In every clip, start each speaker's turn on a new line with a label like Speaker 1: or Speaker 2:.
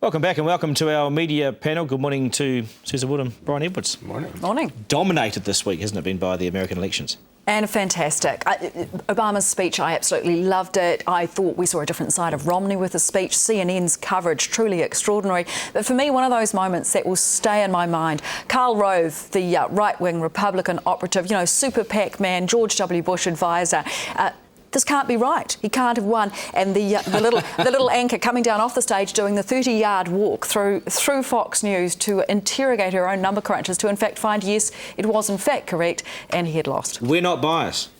Speaker 1: Welcome back and welcome to our media panel. Good morning to Susan Wood and Brian Edwards.
Speaker 2: Morning.
Speaker 3: Morning.
Speaker 1: Dominated this week, hasn't it been, by the American elections?
Speaker 3: And fantastic. Obama's speech, I absolutely loved it. I thought we saw a different side of Romney with his speech. CNN's coverage, truly extraordinary. But for me, one of those moments that will stay in my mind, Karl Rove, the right-wing Republican operative, super PAC man, George W. Bush advisor, this can't be right. He can't have won. And the little anchor coming down off the stage doing the 30-yard walk through Fox News to interrogate her own number crunchers to in fact find, yes, it was in fact correct, and he had lost.
Speaker 1: We're not biased.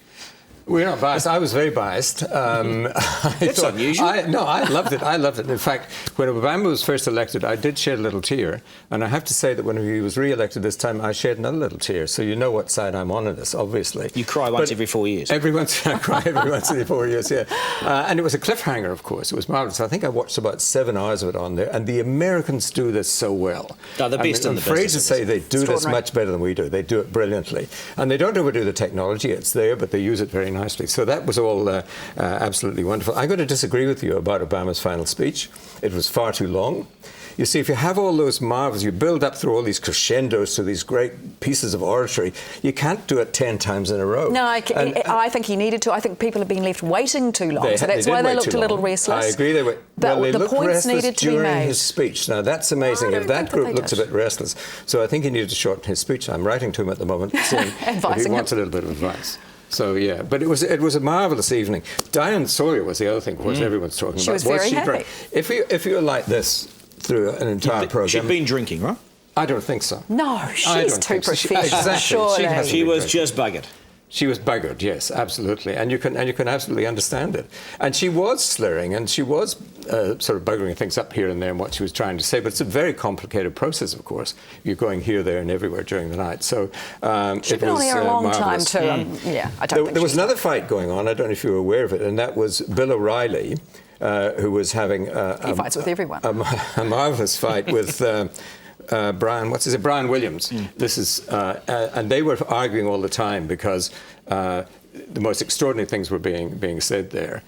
Speaker 2: We're not biased. I was very biased.
Speaker 1: That's unusual.
Speaker 2: I loved it. I loved it. In fact, when Obama was first elected, I did shed a little tear. And I have to say that when he was re-elected this time, I shed another little tear. So you know what side I'm on in this, obviously.
Speaker 1: You cry once every 4 years.
Speaker 2: I cry every once every 4 years, yeah. And it was a cliffhanger, of course. It was marvellous. I think I watched about 7 hours of it on there. And the Americans do this so well.
Speaker 1: No, the best in the business.
Speaker 2: I'm afraid to say they do this much better than we do. They do it brilliantly. And they don't overdo the technology. It's there, but they use it very nicely. So that was all absolutely wonderful. I'm going to disagree with you about Obama's final speech. It was far too long. You see, if you have all those marvels, you build up through all these crescendos to these great pieces of oratory, you can't do it 10 times in a row.
Speaker 3: No, I think he needed to. I think people have been left waiting too long, so that's why they looked a little restless.
Speaker 2: I agree. They looked
Speaker 3: points needed to be made
Speaker 2: during his speech. Now, that's amazing. If that group looks a bit restless. So I think he needed to shorten his speech. I'm writing to him at the moment, saying if he wants a little bit of advice. So, yeah, but it was a marvellous evening. Diane Sawyer was the other thing, of course, everyone's talking about.
Speaker 3: She was very happy.
Speaker 2: If you're like this through an entire programme...
Speaker 1: She'd been drinking, right?
Speaker 2: I don't think so.
Speaker 3: No, she's too professional.
Speaker 2: Exactly.
Speaker 3: Surely.
Speaker 1: She was just buggered.
Speaker 2: She was buggered, yes, absolutely, and you can absolutely understand it. And she was slurring, and she was sort of buggering things up here and there and what she was trying to say. But it's a very complicated process, of course. You're going here, there, and everywhere during the night. So
Speaker 3: she's been on the air a long time too. Yeah, I don't think
Speaker 2: there was another fight going on. I don't know if you were aware of it, and that was Bill O'Reilly, who was having
Speaker 3: he fights with everyone.
Speaker 2: A marvellous fight with. Brian Williams. This is, and they were arguing all the time because the most extraordinary things were being said there.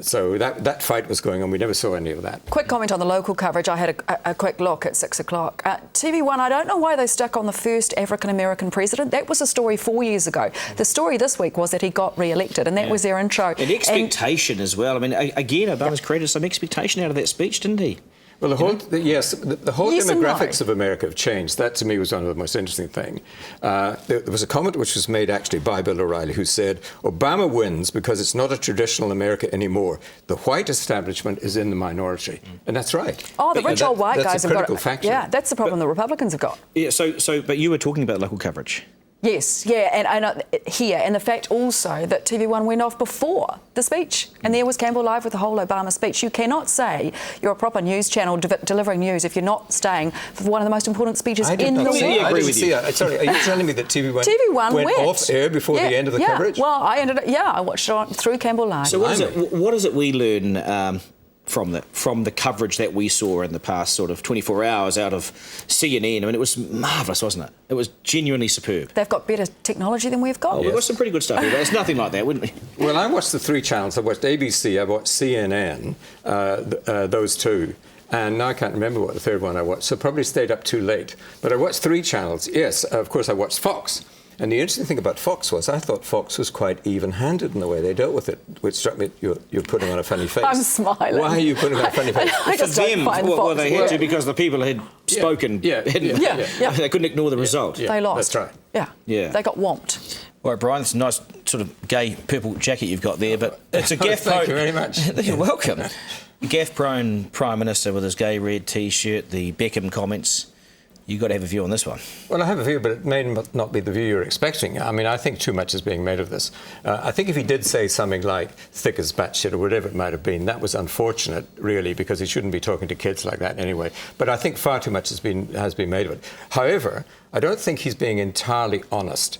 Speaker 2: So that fight was going on. We never saw any of that.
Speaker 3: Quick comment on the local coverage. I had a quick look at 6 o'clock. TV1, I don't know why they stuck on the first African-American president. That was a story 4 years ago. The story this week was that he got re-elected, and that was their intro.
Speaker 1: And expectation as well. I mean, again, Obama's created some expectation out of that speech, didn't he?
Speaker 2: Well, the whole demographics of America have changed. That, to me, was one of the most interesting things. There was a comment which was made, actually, by Bill O'Reilly, who said, Obama wins because it's not a traditional America anymore. The white establishment is in the minority. And that's right.
Speaker 3: Oh, the rich old white guys have got it.
Speaker 2: Factor.
Speaker 3: Yeah, that's the problem the Republicans have got.
Speaker 1: Yeah, but you were talking about local coverage.
Speaker 3: Yes, yeah, and here, and the fact also that TV1 went off before the speech, and there was Campbell Live with the whole Obama speech. You cannot say you're a proper news channel delivering news if you're not staying for one of the most important speeches in the world.
Speaker 1: I agree with you.
Speaker 2: Sorry, are you telling me that TV1 went off air before the end of the coverage?
Speaker 3: Well, I watched it through Campbell Live.
Speaker 1: So what is it we learn from the coverage that we saw in the past sort of 24 hours out of CNN? I mean, it was marvellous, wasn't it? It was genuinely superb.
Speaker 3: They've got better technology than we've got.
Speaker 1: Oh, we've got some pretty good stuff here, but it's nothing like that, wouldn't we?
Speaker 2: Well, I watched the 3 channels. I watched ABC, I watched CNN, those 2. And now I can't remember what the third one I watched, so probably stayed up too late. But I watched 3 channels. Yes, of course, I watched Fox. And the interesting thing about Fox was I thought Fox was quite even-handed in the way they dealt with it, which struck me. You're putting on a funny face.
Speaker 3: I'm smiling.
Speaker 2: Why are you putting on a funny face?
Speaker 1: For them, well, they had to because the people had spoken.
Speaker 3: Yeah.
Speaker 1: They couldn't ignore the result.
Speaker 3: They lost.
Speaker 2: That's right.
Speaker 3: Yeah. They got whomped.
Speaker 1: All right, Brian, it's a nice sort of gay purple jacket you've got there, but it's a gaff.
Speaker 2: Thank you very much.
Speaker 1: You're welcome. Gaff-prone Prime Minister with his gay red T-shirt, the Beckham comments. You've got to have a view on this one.
Speaker 2: Well, I have a view, but it may not be the view you're expecting. I mean, I think too much is being made of this. I think if he did say something like thick as batshit or whatever it might have been, that was unfortunate, really, because he shouldn't be talking to kids like that anyway. But I think far too much has been made of it. However, I don't think he's being entirely honest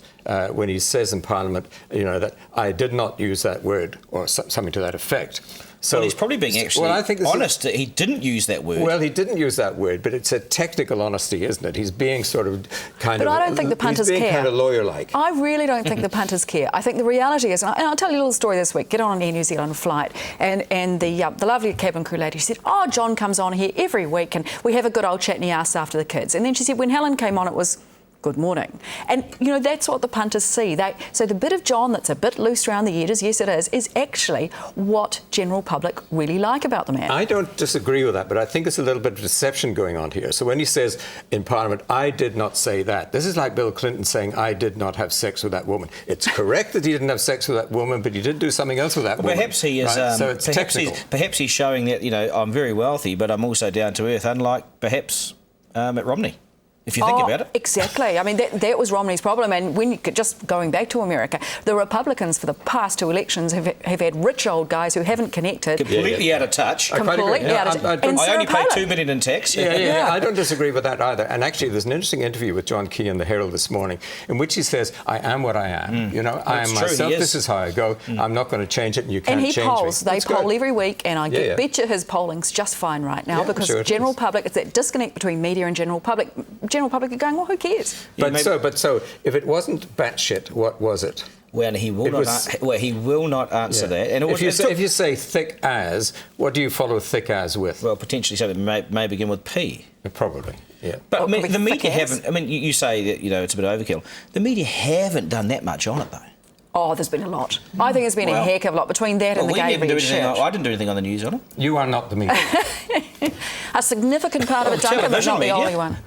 Speaker 2: when he says in Parliament, that I did not use that word or something to that effect. So
Speaker 1: well, he's probably being actually honest. He didn't use that word.
Speaker 2: Well, he didn't use that word, but it's a technical honesty, isn't it? He's being sort of
Speaker 3: But I don't think the punters care.
Speaker 2: He's being kind of lawyer-like.
Speaker 3: I really don't think the punters care. I think the reality is, and I'll tell you a little story this week. Get on an Air New Zealand flight, and the lovely cabin crew lady, she said, "Oh, John comes on here every week, and we have a good old chat, and he asks after the kids." And then she said, when Helen came on, it was, "Good morning." And, you know, that's what the punters see. So the bit of John that's a bit loose around the edges, yes it is actually what general public really like about the man.
Speaker 2: I don't disagree with that, but I think there's a little bit of deception going on here. So when he says in Parliament, "I did not say that," this is like Bill Clinton saying, "I did not have sex with that woman." It's correct that he didn't have sex with that woman, but he did do something else with that woman.
Speaker 1: Perhaps he is.
Speaker 2: Right? So it's
Speaker 1: perhaps he's showing that, you know, I'm very wealthy, but I'm also down to earth, unlike perhaps Mitt Romney. If you think about it.
Speaker 3: Exactly. I mean, that was Romney's problem. And when you, just going back to America, the Republicans for the past 2 elections have had rich old guys who haven't connected.
Speaker 1: Completely out of touch.
Speaker 3: Completely out of touch.
Speaker 1: I only pay $2 million in tax.
Speaker 2: Yeah. I don't disagree with that either. And actually, there's an interesting interview with John Key in the Herald this morning in which he says, "I am what I am. You know, I am myself. This is how I go. I'm not going to change it, and you can't change me."
Speaker 3: And he polls. They poll every week, and I bet you his polling's just fine right now because general public, it's that disconnect between media and general public. General public are going, well, who cares?
Speaker 2: But so, if it wasn't batshit, what was it?
Speaker 1: Well, he will not answer that. And
Speaker 2: if you say thick as, what do you follow thick as with?
Speaker 1: Well, potentially something may begin with P.
Speaker 2: Probably, yeah.
Speaker 1: But I mean, the media haven't. I mean, you say that, you know, it's a bit of overkill. The media haven't done that much on it, though.
Speaker 3: Oh, there's been a lot. I think there's been a heck of a lot between that and the gay church.
Speaker 1: I didn't do anything on the news on it.
Speaker 2: You are not the media.
Speaker 3: A significant part of it, Duncan, but not the only one.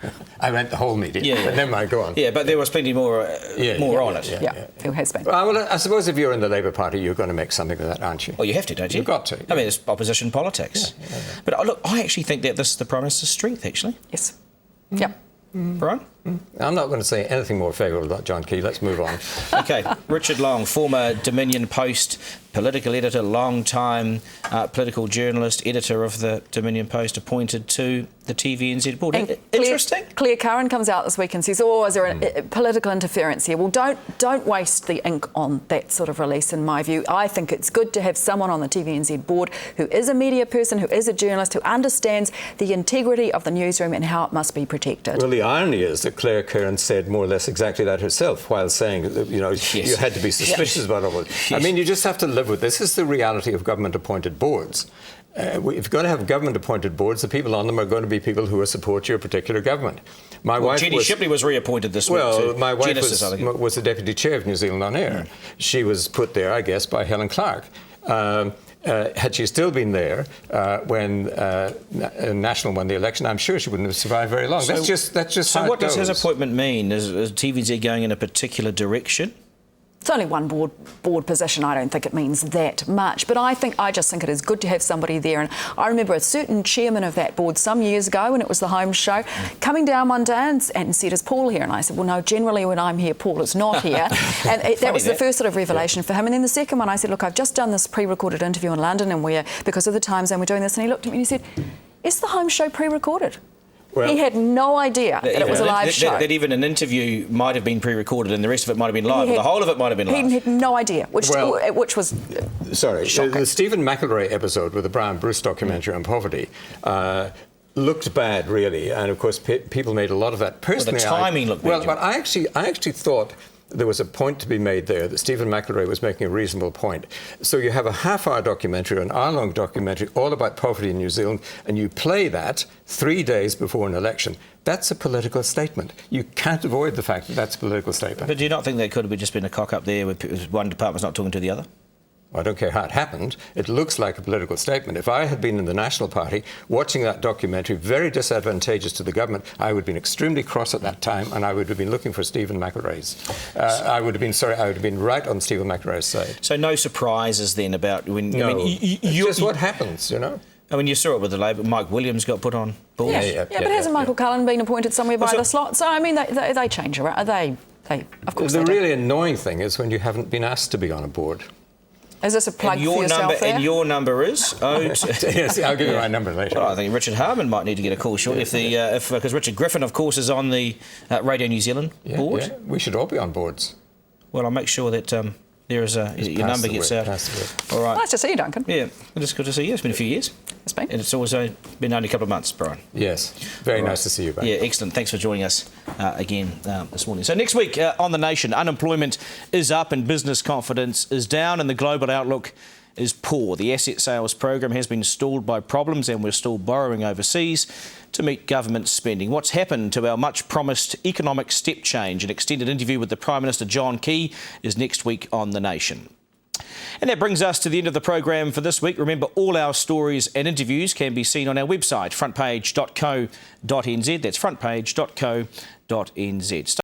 Speaker 2: I meant the whole media. But never mind, go on.
Speaker 1: Yeah, but there was plenty more on it.
Speaker 3: Yeah, there has been.
Speaker 2: Well, I suppose if you're in the Labour Party, you're going to make something of that, aren't you?
Speaker 1: Well, you have to, don't you?
Speaker 2: You've got to.
Speaker 1: I mean, it's opposition politics. Yeah. But look, I actually think that this is the Prime Minister's strength, actually.
Speaker 3: Yes. Yep.
Speaker 1: Brian?
Speaker 2: I'm not going to say anything more favourable about John Key. Let's move on.
Speaker 1: OK. Richard Long, former Dominion Post political editor, long-time political journalist, editor of the Dominion Post, appointed to the TVNZ board. Interesting.
Speaker 3: Claire Curran comes out this week and says, "Oh, is there a political interference here?" Well, don't waste the ink on that sort of release, in my view. I think it's good to have someone on the TVNZ board who is a media person, who is a journalist, who understands the integrity of the newsroom and how it must be protected.
Speaker 2: Well, the irony is that Claire Curran said more or less exactly that herself, while saying that, you know, you had to be suspicious about all this. I mean, you just have to live with this. This is the reality of government-appointed boards. If you're going to have government-appointed boards, the people on them are going to be people who support your particular government. My wife
Speaker 1: Jenny Shipley was reappointed this week.
Speaker 2: Well, my wife was the deputy chair of New Zealand On Air. She was put there, I guess, by Helen Clark. Had she still been there when National won the election, I'm sure she wouldn't have survived very long. That's just how it goes.
Speaker 1: So what does his appointment mean? Is TVNZ going in a particular direction?
Speaker 3: It's only one board position. I don't think it means that much. But I just think it is good to have somebody there. And I remember a certain chairman of that board some years ago when it was the Home Show coming down one day and said, "Is Paul here?" And I said, "Well, no, generally when I'm here, Paul is not here." And that was the first sort of revelation for him. And then the second one, I said, "Look, I've just done this pre-recorded interview in London and because of the time zone, we're doing this." And he looked at me and he said, "Is the Home Show pre-recorded?" Well, he had no idea that it was a live show. That
Speaker 1: even an interview might have been pre-recorded and the rest of it might have been live, or the whole of it might have been live.
Speaker 3: He had no idea, which was shocking.
Speaker 2: The Stephen McElroy episode with the Brian Bruce documentary on poverty looked bad, really, and of course people made a lot of that. Personally,
Speaker 1: the timing looked bad.
Speaker 2: Well, but I actually thought there was a point to be made there that Stephen McElroy was making a reasonable point. So you have a half-hour documentary, an hour-long documentary, all about poverty in New Zealand, and you play that 3 days before an election. That's a political statement. You can't avoid the fact that that's a political statement.
Speaker 1: But do you not think there could have just been a cock-up there with one department's not talking to the other?
Speaker 2: I don't care how it happened. It looks like a political statement. If I had been in the National Party watching that documentary, very disadvantageous to the government, I would have been extremely cross at that time, and I would have been looking for Stephen McElroy's. I would have been right on Stephen McElroy's side.
Speaker 1: So no surprises then about when?
Speaker 2: No,
Speaker 1: I mean,
Speaker 2: it's just what happens, you know.
Speaker 1: I mean, you saw it with the Labor. Mike Williams got put on board.
Speaker 3: But hasn't Michael Cullen been appointed somewhere by the slot? So I mean, they change around. They of course.
Speaker 2: The really annoying thing is when you haven't been asked to be on a board.
Speaker 3: Is this a plug for yourself there?
Speaker 1: And your number is?
Speaker 2: Yes, I'll give you my number later.
Speaker 1: Well, I think Richard Harman might need to get a call shortly because Richard Griffin, of course, is on the Radio New Zealand board.
Speaker 2: Yeah. We should all be on boards.
Speaker 1: Well, I'll make sure that there is your number gets out. All right.
Speaker 3: Nice to see you, Duncan.
Speaker 1: Yeah, it is good to see you. It's been a few years.
Speaker 3: It's been.
Speaker 1: And it's also been only a couple of months, Brian.
Speaker 2: Yes, very nice to see you back.
Speaker 1: Yeah, excellent. Thanks for joining us again this morning. So next week on The Nation, unemployment is up and business confidence is down and the global outlook is poor. The asset sales program has been stalled by problems and we're still borrowing overseas to meet government spending. What's happened to our much promised economic step change? An extended interview with the Prime Minister John Key is next week on The Nation. And that brings us to the end of the program for this week. Remember, all our stories and interviews can be seen on our website, frontpage.co.nz. That's frontpage.co.nz.